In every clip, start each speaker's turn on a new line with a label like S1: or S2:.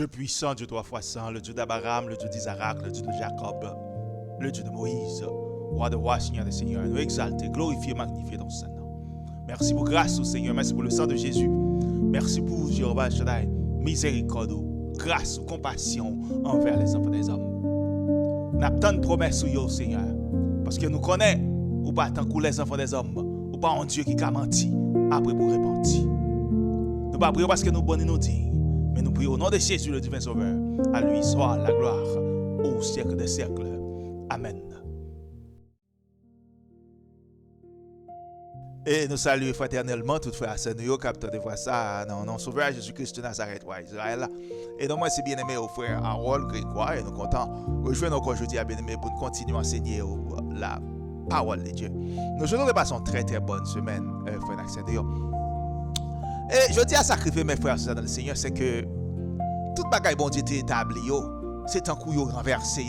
S1: Dieu puissant, Dieu 3 fois 100, le Dieu d'Abraham, le Dieu d'Isaac, le Dieu de Jacob, le Dieu de Moïse, roi de rois, Seigneur des seigneurs, nous exalter, glorifier, magnifier ton Saint-Nom. Merci pour grâce au Seigneur, merci pour le sang de Jésus. Merci pour Jéhovah Shaddai, miséricorde, grâce, compassion envers les enfants des hommes. Nous avons tant de promesses au Seigneur, parce que nous connaissons, ou pas tant que les enfants des hommes, ou pas un Dieu qui a menti, après pour repentir. Nous ne pas prier parce que nous bonnes et nous dignes. Mais nous prions au nom de Jésus, le divin Sauveur. À lui soit la gloire au siècle des siècles. Amen. Et nous saluons fraternellement toutes frères et sœurs qui captent de voir ça dans notre Sauveur Jésus-Christ de Nazareth, roi Israël. Et donc moi, c'est bien aimé au frère Harold Grégoire. Et nous comptons rejoindre encore aujourd'hui à bien aimé pour nous continuer à enseigner la parole de Dieu. Nous souhaitons de passer une très très bonne semaine, frère Naxédio. Et je dis à sacrifier mes frères et sœurs dans le Seigneur, c'est que toute bagaille bon Dieu est établi, c'est un coup renversé.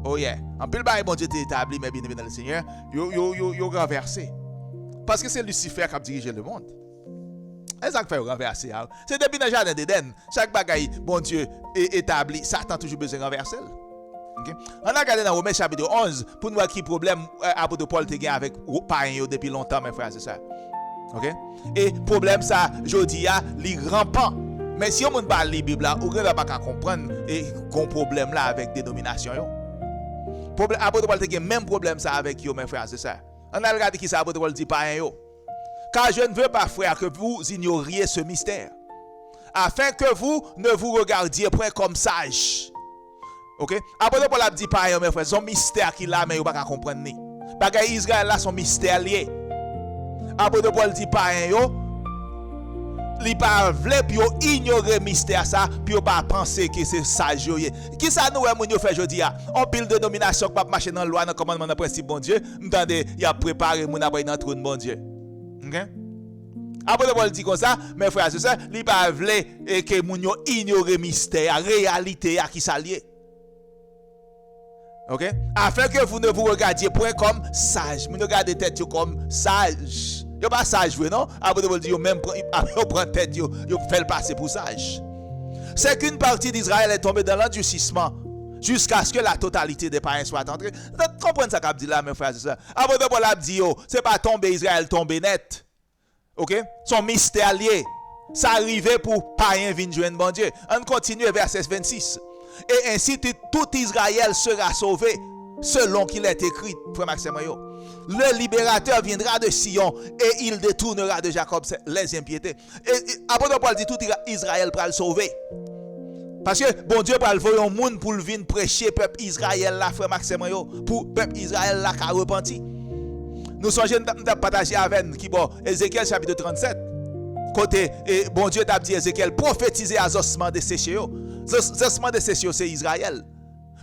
S1: Oh yeah, en plus le bagaille bon Dieu est établi, mais bien aimé dans le Seigneur, yo renversé. Parce que c'est Lucifer qui a dirigé le monde. Et ça fait renverser. C'est depuis le jardin d'Éden, chaque bagaille bon Dieu est établi, Satan a toujours besoin de renverser. Okay? On a regardé dans Romains chapitre 11 pour nous voir qui problème apôtre Paul te gagne avec païen depuis longtemps, mes frères et sœurs. OK? Et problème ça, je dis li rampant. Mais si on ne parle la Bible là, on ne va pas comprendre et qu'on problème là avec dénomination yo. Problème apôtre Paul te même problème ça avec yo mes frères et sœurs. On a regardé qui ça apôtre Paul dit pas yo. Car je ne veux pas frère que vous ignoriez ce mystère, afin que vous ne vous regardiez point comme sages. OK? Apôtre Paul a dit pas yo mes frères, son mystère qui là mais yo pas comprendre ni. Bagay Israël là son mystère lié. Apôtre Paul dit pas yo, li pas vle puis yo ignorer mystère ça, puis yo pas penser que c'est sage yo. Qui ça nous moun yo fait jodi a? On pile de nomination qui pas marcher dans loi dans commandement dans principe bon Dieu, m'tendez, y a préparé moun après dans trône bon Dieu. OK? Apôtre Paul dit comme ça, mes frères et sœurs, li pas vle et que moun yo ignorer mystère, réalité à qui ça lié. OK? Afin que vous ne vous regardiez point comme sage. Vous regardez tête comme sage. Yo pas sage non? Apôtre Paul dit yo même yo prend tête yo fait le passer pour sage. C'est qu'une partie d'Israël est tombée dans l'endurcissement jusqu'à ce que la totalité des païens soit entrée. Vous comprenez ça qu'a dit là mes frères et sœurs? Apôtre Paul a dit yo, c'est pas tomber Israël tomber net. OK? Son mystère lié. Ça arrivait pour païens venir joindre bon Dieu. On continue verset 26. Et ainsi tout Israël sera sauvé, selon qu'il est écrit, frère Maxime. Le libérateur viendra de Sion et il détournera de Jacob les impiétés. Et apôtre Paul dit tout Israël pour le sauver. Parce que bon Dieu va le voir un monde pour venir prêcher peuple Israël là, frère Maxime, pour peuple Israël là qui a repenti. Nous sommes de partager avec qui bon Ézéchiel chapitre 37. Côté et bon Dieu t'a dit Ézéchiel prophétiser à ossements desséchés. Ossements desséchés c'est Israël.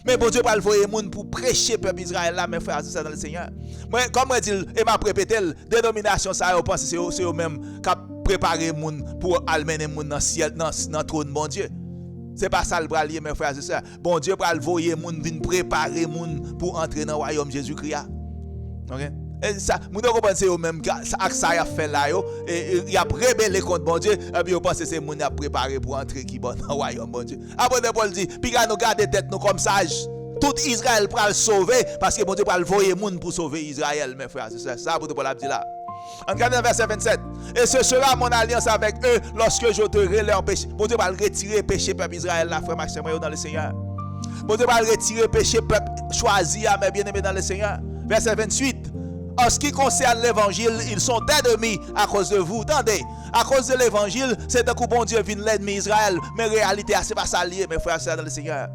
S1: Mais bon Dieu va le voir monde pour prêcher peuple Israël là mes frères et sœurs dans le Seigneur. Moi comme je dis et m'a répété dénomination ça on pense c'est eux même qui préparer monde pour amener monde dans ciel dans trône bon Dieu. C'est pas ça le bralier mes frères et sœurs. Bon Dieu va le voir monde venir préparer monde pour entrer dans le royaume Jésus-Christ. OK? Et ça, nous devons penser au même que ça a fait là, et il a rébellé contre bon Dieu, et puis on pense que c'est moun a préparé pour entrer qui bon dans le royaume bon Dieu. Après Paul dit, puis nous garder tête nous comme sages. Tout Israël pour le sauver, parce que bon Dieu va le voyer moun pour sauver Israël, mes frères. C'est ça, Paul a dit là. On regarde le verset 27. Et ce sera mon alliance avec eux lorsque j'ôterai leur péché. Bon Dieu va retirer péché peuple Israël là, frère Maxime dans le Seigneur. Bon Dieu va retirer péché peuple choisi, mais bien aimé dans le Seigneur. Verset 28. En ce qui concerne l'évangile, ils sont ennemis à cause de vous. Attendez, à cause de l'évangile, c'est un coup bon Dieu vient l'ennemi Israël. Mais en réalité, c'est pas ça lié, mes frères et sœurs dans le Seigneur.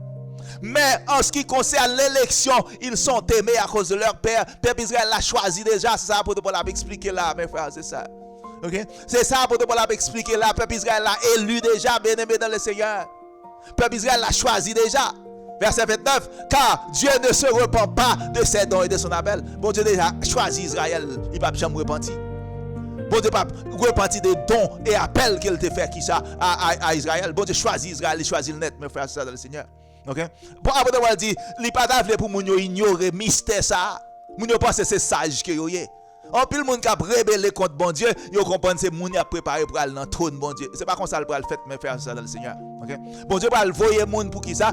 S1: Mais en ce qui concerne l'élection, ils sont aimés à cause de leur père. Peuple Israël l'a choisi déjà. C'est ça pour Paul a expliqué là, mes frères, c'est ça. Okay? C'est ça pour Paul a expliqué là. Peuple Israël l'a élu déjà, bien aimé dans le Seigneur. Peuple Israël l'a choisi déjà. Verset 29, car Dieu ne se repent pas de ses dons et de son appel. Bon Dieu déjà choisi Israël, il ne va jamais repentir. Bon Dieu pas repentir des dons et appels qu'il te fait qui ça à Israël. Bon Dieu choisit Israël, il choisit le net, mes frères et sœurs dans le Seigneur. OK? Bon après d'avoir dit, il pas d'avle pour moun yo ignorer mystère ça. Moun yo pense c'est sage que yo yé. En pile monde qui a rébellé contre bon Dieu, yo comprendre c'est monde qui a préparé pour aller dans le trône bon Dieu. C'est pas comme ça le fait mais faire ça dans le Seigneur. OK? Bon Dieu va le voyer monde pour qui ça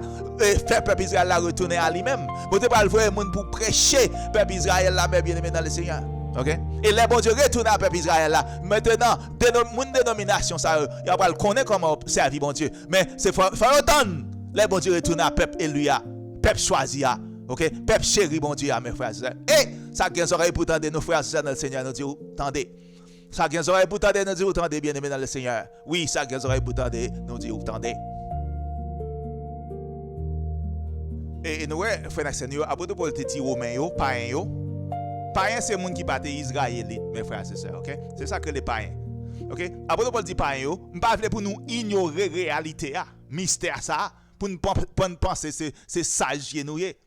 S1: faire peuple Israël la retourner à lui-même. Bon Dieu va le voyer monde pour prêcher peuple Israël là mais bien aimé dans le Seigneur. OK? Et les bon Dieu retourne à peuple Israël là. Maintenant, mon dénomination ça il va le connaître comment servir bon Dieu. Mais c'est faut entendre les bon Dieu retourne à peuple élu à, peuple choisi à. OK? Peuple chéri bon Dieu à mes frères et sœurs. Et ça qui est oreilles pour tendre nos frères et sœurs dans le Seigneur nous dit tendez. Ça qui est oreilles pour tendre nous dit tendez bien aimé dans le Seigneur. Oui, ça qui est oreilles pour tendre nous dit tendez. Et nous frères et sœurs, apôtre Paul te dit romain yo, païen yo. Païen c'est monde qui battent israélite mes frères et sœurs, OK? C'est ça que les païens. OK? Apôtre Paul dit païen yo, m'pas vle pour nous ignorer réalité a, mystère ça pour nous penser c'est sage qui nous est.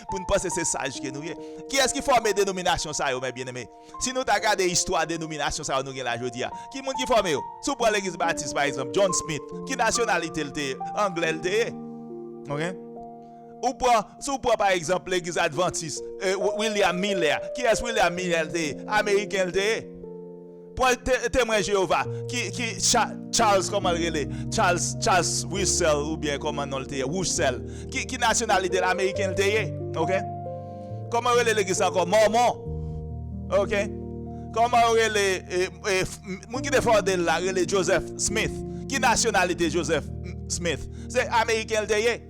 S1: Pour nous penser c'est sage que nous est. Qui est-ce qui forme dénomination ça yo mes bien-aimés? Si nous regardons l'histoire de dénomination ça nous là jodi a. Qui monde qui forme yo? Si vous prenez l'église baptiste par exemple, John Smith, qui nationalité il était? Anglais il était. OK? Ou si vous prenez par exemple l'église adventiste, William Miller, qui est William Miller il était? Américain il était. Pour témoin Jéhovah, qui Charles comment il Charles Russell ou bien comment non le Russell, qui nationalité américaine le OK? Comment il l'église encore Mormon? OK? Comment il mon qui défend de là il Joseph Smith, qui nationalité Joseph Smith? C'est américain le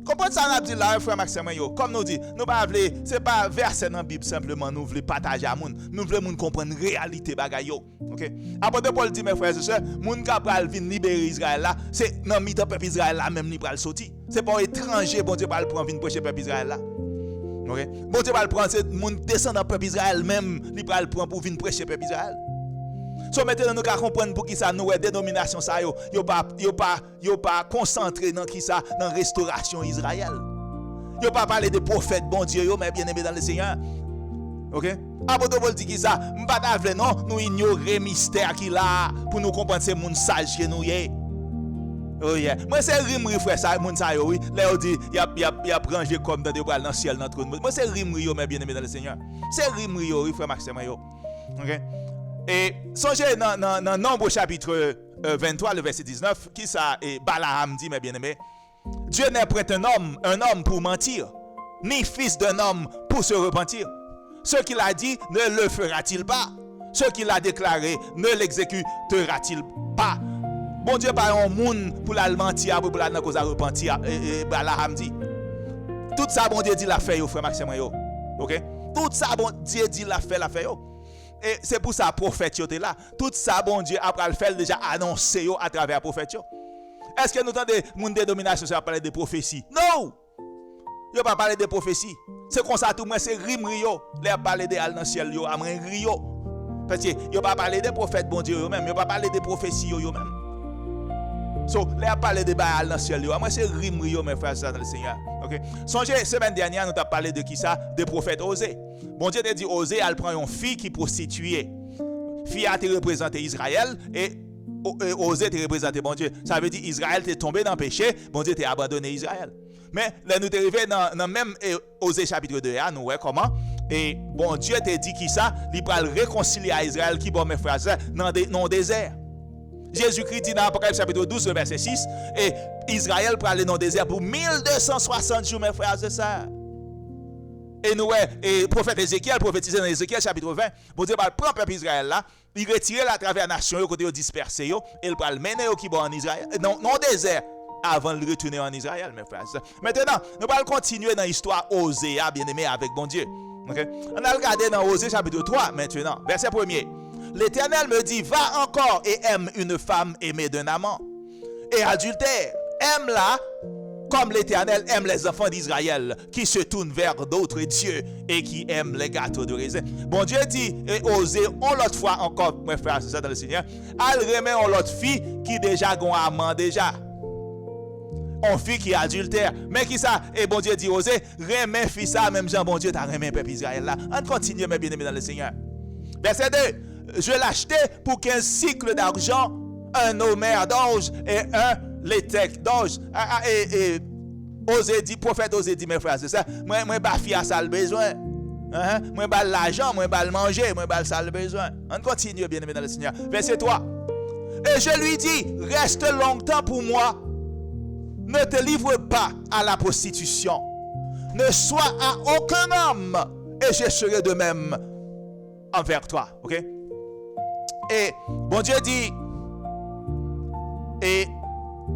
S1: comprenez ça n'a dit là frère Maxime yo comme nous dit nous pas vle c'est pas verset dans Bible simplement nous voulons partager à moun nous voulons moun comprendre réalité bagay yo OK apôtre Paul dit mes frères et sœurs moun ka pral vinn libérer Israël là c'est dans mi peuple Israël là même li pral sorti c'est pas étranger bon Dieu pral prendre vinn prêcher peuple Israël là OK bon Dieu pral prendre c'est moun descendant peuple Israël même li pral prendre pour vinn prêcher peuple Israël. So maintenant nous ka comprendre pour qui ça nous dénomination ça yo pas concentré dans qui ça dans restauration Israël. Yo pas parler des prophètes bon Dieu yo mais bien-aimé dans le Seigneur. OK? Apôtre Paul dit qui ça m'pas ta vle non nous ignorer mystère qui là pour nous comprendre c'est moun sage que nous yé. Oh yeah. Moi c'est rimri frère ça moun ça yo oui. Là on dit y a rangé comme dans des bras dans ciel dans trône. Moi c'est rimri yo mais bien-aimé dans le Seigneur. C'est rimri yo oui frère Maxime yo. OK? Et songez dans Nombre chapitre 23 le verset 19 qui ça et Balaam dit mes bien-aimés Dieu n'est point un homme pour mentir ni fils d'un homme pour se repentir. Ce qu'il a dit ne le fera-t-il pas? Ce qu'il a déclaré ne l'exécutera-t-il pas? Bon Dieu pas un monde pour la mentir pour la cause à repentir et Balaam dit tout ça bon Dieu dit l'a fait yo frère Maxime yo. OK? Tout ça bon Dieu dit l'a fait yo. Et c'est pour ça prophète yo était là. Tout ça bon Dieu après le faire déjà annoncé yo à travers prophète yo. Est-ce que nous entendez moun dénomination ça parler de prophétie? Non. Yo pas parler de prophétie. C'est comme ça tout moi c'est rimri yo. Les parler de al dans ciel yo amren rio. Parce que yo pas parler de prophète bon Dieu yo même, yo pas parler de prophétie yo même. So, les parler de baal dans ciel yo. Moi c'est rimri yo mes frères dans le Seigneur. OK? Songez semaine dernière nous t'a parlé de qui ça? De prophète Osée. Bon Dieu te dit Osée elle prend une fille qui prostituée. Fille a te représenté Israël et Osée te représenté bon Dieu. Ça veut dire Israël t'est tombé dans le péché, bon Dieu t'a abandonné Israël. Mais là nous t'es arrivé dans même Osée chapitre 2 nous voyons comment et bon Dieu te dit qui ça, il va réconcilier à Israël qui bon mes frères dans le désert. Jésus-Christ dit dans Apocalypse chapitre 12 verset 6 et Israël pour aller dans le désert pour 1260 jours mes frères et sœurs. Et nous et prophète Ézéchiel prophétisé dans Ézéchiel chapitre 20, bon Dieu va prendre peuple Israël là, il retire la travers nation yo côté yo disperser yo et il va le mener qui bon en Israël non désert avant de retourner en Israël mes frères. Maintenant, nous allons continuer dans l'histoire Osée bien-aimé avec bon Dieu. OK? On a regardé dans Osée chapitre 3 maintenant, verset 1er. L'Éternel me dit va encore et aime une femme aimée d'un amant et adultère. Aime-la comme l'Éternel aime les enfants d'Israël qui se tournent vers d'autres dieux et qui aiment les gâteaux de raisin. Bon Dieu dit, et Osée, on l'autre fois encore, mes frères, c'est ça dans le Seigneur, elle remet on l'autre fille qui déjà gon amant déjà. On fille qui est adultère. Mais qui ça? Et bon Dieu dit, Osée, remet fille ça, même Jean, bon Dieu, t'as remet peuple Israël là. On continue, mes bien-aimés dans le Seigneur. Verset 2, je l'achetais pour 15 cycles d'argent, un homère d'orge et un l'étec d'orge. Et Osée dit, prophète Osée dit, mes frères, c'est ça. Moi, ba fille a ça le besoin. Moi bal l'argent, moi bal manger, moi bal ça le besoin. On continue bien aimé dans le Seigneur. Verset 3. Et je lui dis, reste longtemps pour moi. Ne te livre pas à la prostitution. Ne sois à aucun homme. Et je serai de même envers toi. Ok? Et bon Dieu dit, et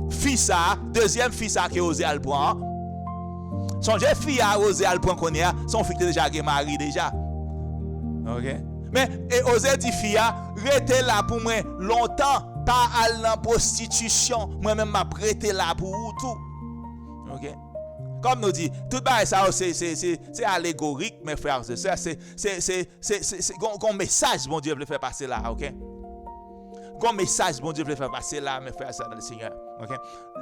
S1: fils ça, deuxième fils ça qui a osé à le prendre. Son jeune fille a osé à le prendre qu'on est, son fils déjà marié déjà. Ok? Mais et osé dit fille, restez là pour moi longtemps. Pas à la prostitution. Moi-même, m'a prêté là pour tout. Ok? Comme nous dit, tout ça, c'est allégorique, mes frères et sœurs. C'est un message, bon Dieu, veut faire passer là. Ok? Un message, bon Dieu, veut faire passer là, mes frères et sœurs, dans le Seigneur. Ok?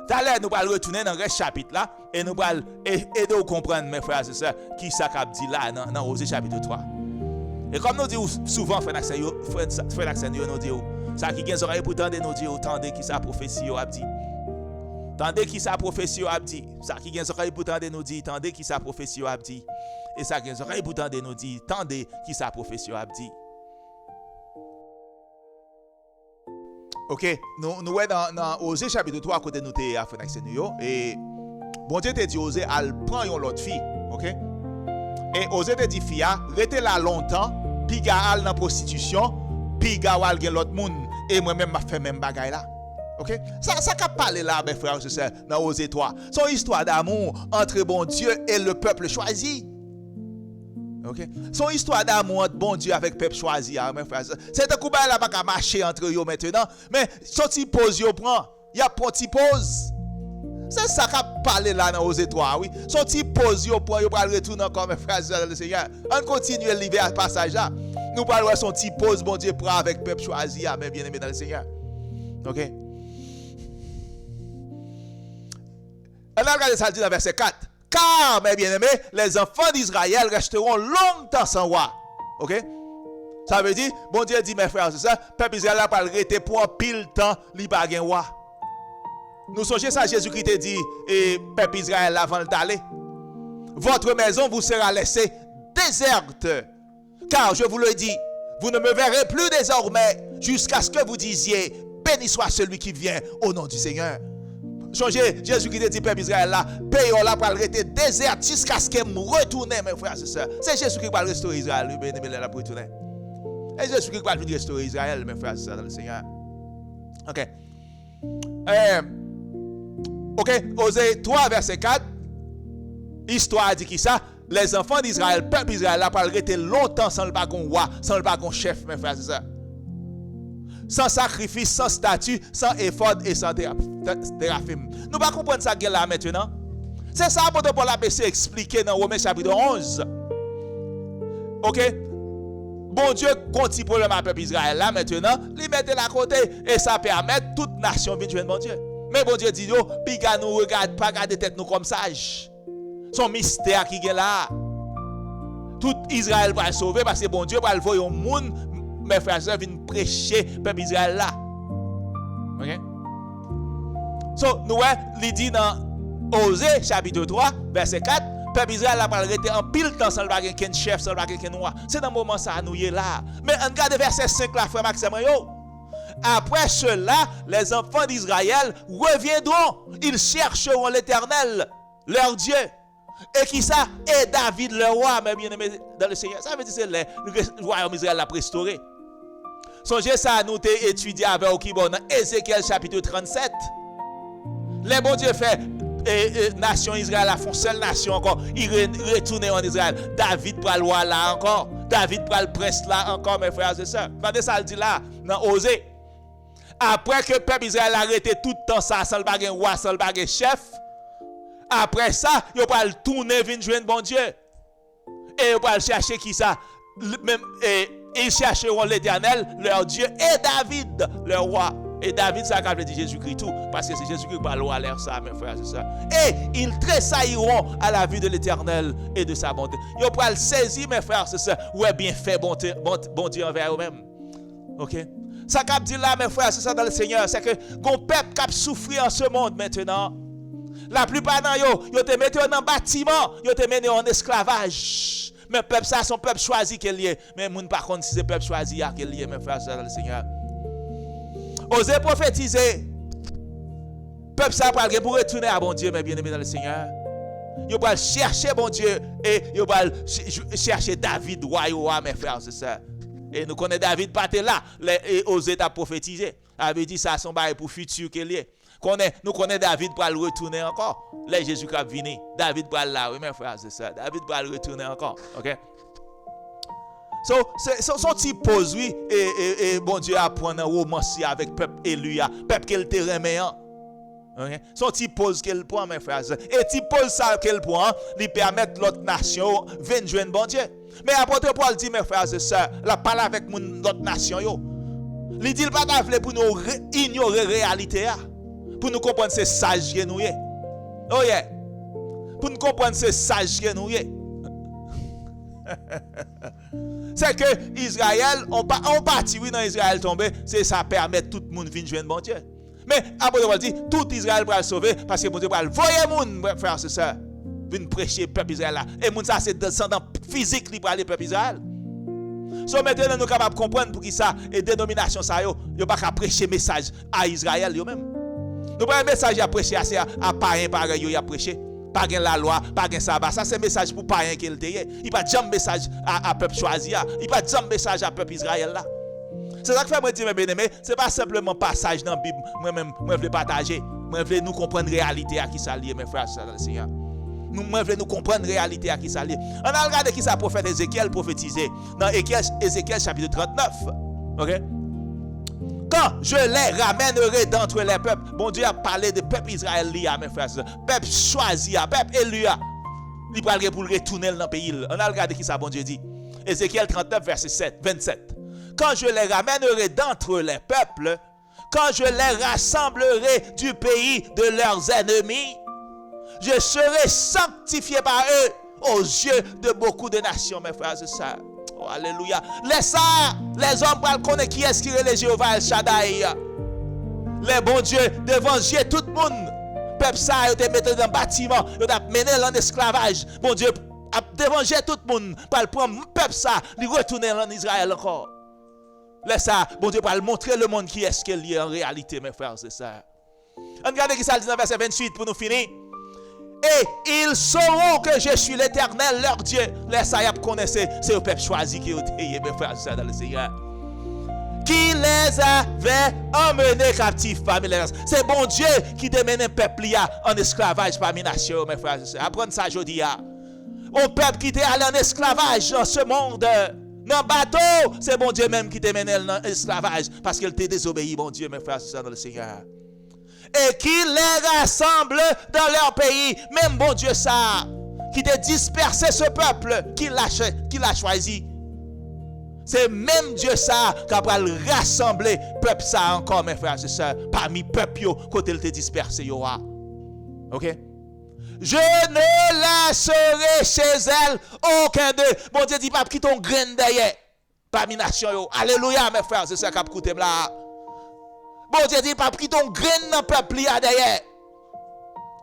S1: Tout à l'heure, nous allons retourner dans le chapitre là, et nous allons aider à comprendre, mes frères et sœurs, qui ça qu'a dit là, dans Osée chapitre 3. Et comme nous disons souvent, frère Naxen, nous disons, ça qui a des oreilles pour tendre nous dire, tendez qui sa prophétie a dit. Tendez qui sa prophétie a dit. Ça qui a des oreilles pour tendre nous dire, tendez qui sa prophétie a dit. Et ça qui a des oreilles pour tendre nous dire, tendez qui sa prophétie a dit. Ok, nous sommes dans Osée chapitre 3 à côté de nous, frère Naxen, et bon Dieu te dit, Osée, elle prend une autre fille. Ok? Et Osée te dit, fille, restez là longtemps, puis elle dans la prostitution, puis elle gen l'autre monde, et moi-même, je fais même bagaille là. Ok? Ça qu'a parlé là, mes frères et sœurs, dans Osée 3. C'est une histoire d'amour entre bon Dieu et le peuple choisi. Ok? C'est une histoire d'amour entre bon Dieu avec le peuple choisi, mes frères et sœurs. C'est un coup là, pas marcher entre eux maintenant, mais si tu poses, il prend. Il y a un petit pause. C'est ça qu'a parlé là dans Osée 3, oui. Son petit pause, il prend, il va retourner encore, mes frères et sœurs, le Seigneur. On continue à lire ce passage là. Nous parlons de son petit pause, bon Dieu, prend avec le peuple choisi, mais bien aimé dans le Seigneur. Ok? On a regardé ça dit dans verset 4. Car, mes bien-aimés, les enfants d'Israël resteront longtemps sans roi. Ok? Ça veut dire, bon Dieu dit, mes frères, c'est ça, peuple Israël a pas arrêté pour un pile temps, il pas de roi. Nous songez ça, Jésus-Christ dit, et peuple Israël avant d'aller. Votre maison vous sera laissée déserte. Car je vous le dis, vous ne me verrez plus désormais jusqu'à ce que vous disiez, béni soit celui qui vient au nom du Seigneur. Changez, Jésus-Christ dit, peuple Israël là, payons là pour arrêter désert jusqu'à ce que me retourne, mes frères et sœurs. C'est Jésus qui va restaurer Israël, bien aimé là pour retourner. Et Jésus qui va venir restaurer Israël, mes frères et sœurs, dans le Seigneur. Ok. Ok, Osée 3, verset 4. Histoire dit qui ça? Les enfants d'Israël, peuple Israël, là, pas arrêter longtemps sans le bagon roi, sans le bagon chef, mes frères et sœurs. Sans sacrifice, sans statut, sans effort et sans téraphim. Nous ne pouvons pas comprendre ça là maintenant. C'est ça que Paul a expliqué dans Romains chapitre 11. Ok? Bon Dieu continue problème avec le peuple Israël là maintenant, il mette la côté et ça permet toute nation de joindre bon Dieu. Mais bon Dieu dit yo, piga nous regarde pas garder tête nous comme sage. Son mystère qui est là. Tout Israël va sauver parce que bon Dieu va le voir au monde. Mes frères et sœurs viennent prêcher peuple Israël là. OK? So, nous il dit dans Osée chapitre 3 verset 4, peuple Israël a pas arrêté en pile temps sans le baguer ken chef, sans le baguer ken roi. C'est dans le moment ça nous est là. Mais on regarde verset 5 là frère Maxime yo. Après cela, les enfants d'Israël reviendront, ils chercheront l'Éternel, leur Dieu. Et qui ça? Et David le roi, mes bien-aimés dans le Seigneur. Ça veut dire que le royaume d'Israël l'a restauré. Songez ça, nous t'ai étudié avec Okibon dans Ézéchiel chapitre 37. Les bon Dieu fait nation Israël, la font seule nation encore. Il retourne en Israël. David pour le roi là encore. David pour le prince là encore, mes frères et sœurs. Regardez ça, le dit là, dans Osée. Après que le peuple Israël a arrêté tout le temps ça, sans le baguer roi, sans le baguer chef. Après ça, il va le tourner vers joindre bon Dieu. Et il va chercher qui ça? Même, ils chercheront l'Éternel, leur Dieu, et David, leur roi. Et David, ça a dit Jésus-Christ tout. Parce que c'est Jésus-Christ qui parle à l'air ça, mes frères et sœurs. Et ils tressailliront à la vue de l'Éternel et de sa bonté. Ils vont le saisir, mes frères et sœurs. Ouais, bien fait, bon Dieu envers eux-mêmes. Ok? Ça qu'a dit là, mes frères, c'est ça dans le Seigneur, c'est que mon peuple qui a souffert en ce monde maintenant. La plupart d'entre eux, ils te mettent en bâtiment, ils te mettent en esclavage. Mais peuple ça, son peuple choisi qu'elle est. Mais moun par contre, si c'est peuple choisi qu'elle est, mes frères dans le Seigneur. Osez prophétiser. Peuple ça pour retourner à bon Dieu, mes bien-aimés dans le Seigneur. Ils vont chercher bon Dieu et ils vont chercher David, roi, mes frères, c'est ça. Et nous connaissons David, pas là, et oser t'a prophétiser. Avait dit ça, son bail pour futur qu'il est. Nous connaissons David pour le retourner encore. Là, Jésus qui venu. David pour là, oui, mes frères, c'est ça. David pour le retourner encore. OK? Son petit pose, oui, et bon Dieu apprend un romancier avec peuple élu, peuple qu'elle te remet. Okay? Son petit pose qu'elle prend, mes frères. Et petit pose ça qu'elle prend, lui permet l'autre nation venir joindre bon Dieu. Mais apôtre Paul dit, mes frères et sœurs, la parle avec l'autre nation, yo. Il dit, il pas pour nous ignorer la réalité. Pour nous comprendre ces sages que nous sommes. Oh yeah. Pour nous comprendre ces sages que nous sommes. C'est que Israël, on partit, oui, dans Israël tombé, c'est ça permet tout le monde de venir joindre bon Dieu. Mais après, on dit, tout Israël va le sauver parce que bon Dieu va le voyer, mon frère, c'est ça. Venir prêcher le peuple Israël là. Et mon ça, c'est descendant physique qui va aller peuple Israël. So maintenant, nous sommes capables de comprendre pour qui ça, et dénomination ça, yo pas qu'à prêcher message à Israël, yo même. Nous pas un message à prêcher à païen, pareil, yo y a prêché. Pas gain la loi, pas gain sabbat. Ça, c'est message pour païen qu'il te. Il pas de message à peuple choisi. Il pas de message à peuple Israël là. C'est ça que fait moi dire mes bien-aimés, c'est pas simplement passage dans la Bible, moi-même, moi je veux partager, moi je veux nous comprendre la réalité à qui ça lié, mes frères dans le Seigneur. Moi je veux nous comprendre la réalité à qui ça lié. On a regardé qui ça prophète Ézéchiel prophétisé dans Ézéchiel chapitre 39. OK? Quand je les ramènerai d'entre les peuples, bon Dieu a parlé de peuple israélien, mes frères, peuple choisi, peuple élu, il va pour le retourner dans le pays. On a regardé qui ça, bon Dieu dit. Ézéchiel 39, verset 27. Quand je les ramènerai d'entre les peuples, quand je les rassemblerai du pays de leurs ennemis, je serai sanctifié par eux aux yeux de beaucoup de nations, mes frères et sœurs. Oh, alléluia. Les hommes pour connaître qui est-ce qui est le Jéhovah El Shaddai. Les bons dieux devanger tout le monde. Peuple ça, ils te mettent dans un bâtiment, ils te mené en esclavage. Bon Dieu a devanger tout le monde pour prendre peuple ça, lui retourner en Israël encore. Laisse ça, bon Dieu, pour montrer le monde qui est-ce qu'il y a en réalité, mes frères et sœurs. Regardez qui ça dit dans verset 28 pour nous finir. Et ils sauront que je suis l'Éternel, leur Dieu. Laisse ça, ils connaissent, c'est le peuple choisi qui est, mes frères et sœurs, dans le Seigneur. Qui les avait emmenés captifs parmi les nations. C'est bon Dieu qui démène un peuple en esclavage parmi les nations, mes frères et sœurs. Apprenez ça aujourd'hui. Un peuple qui était allé en esclavage dans ce monde. Dans le bateau, c'est bon Dieu même qui te mène dans l'esclavage parce qu'il t'a désobéi, bon Dieu, mes frères et sœurs dans le Seigneur. Et qui les rassemble dans leur pays, même bon Dieu ça, qui t'a dispersé ce peuple, qui l'a choisi. C'est même Dieu ça qui va rassembler le peuple ça encore, mes frères et sœurs, parmi le peuple quand il t'a dispersé. OK? Je ne laisserai chez elle aucun d'eux. Bon Dieu dit, pas qui ton grain derrière. Parmi nation. Alléluia, mes frères, c'est ça qu'a écouté là. Bon Dieu dit, pas qui ton grain dans peuple derrière.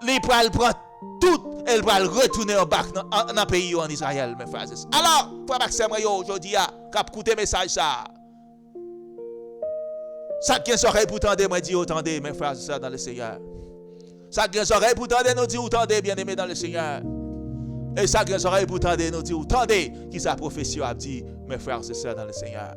S1: Il prend tout, elle va retourner en bas dans le pays en Israël, mes frères. Alors, frère Maxime, aujourd'hui, qu'a écouté message ça. Ça qui est oreille pour tendre, moi dit, entendez, mes frères, c'est ça dans le Seigneur. Ça qui est oreille pour tendre, nous dit, entendez, bien-aimés dans le Seigneur. Et ça qui est oreille pour tendre, nous dit, entendez, qui sa prophétie a dit, mes frères, c'est ça dans le Seigneur.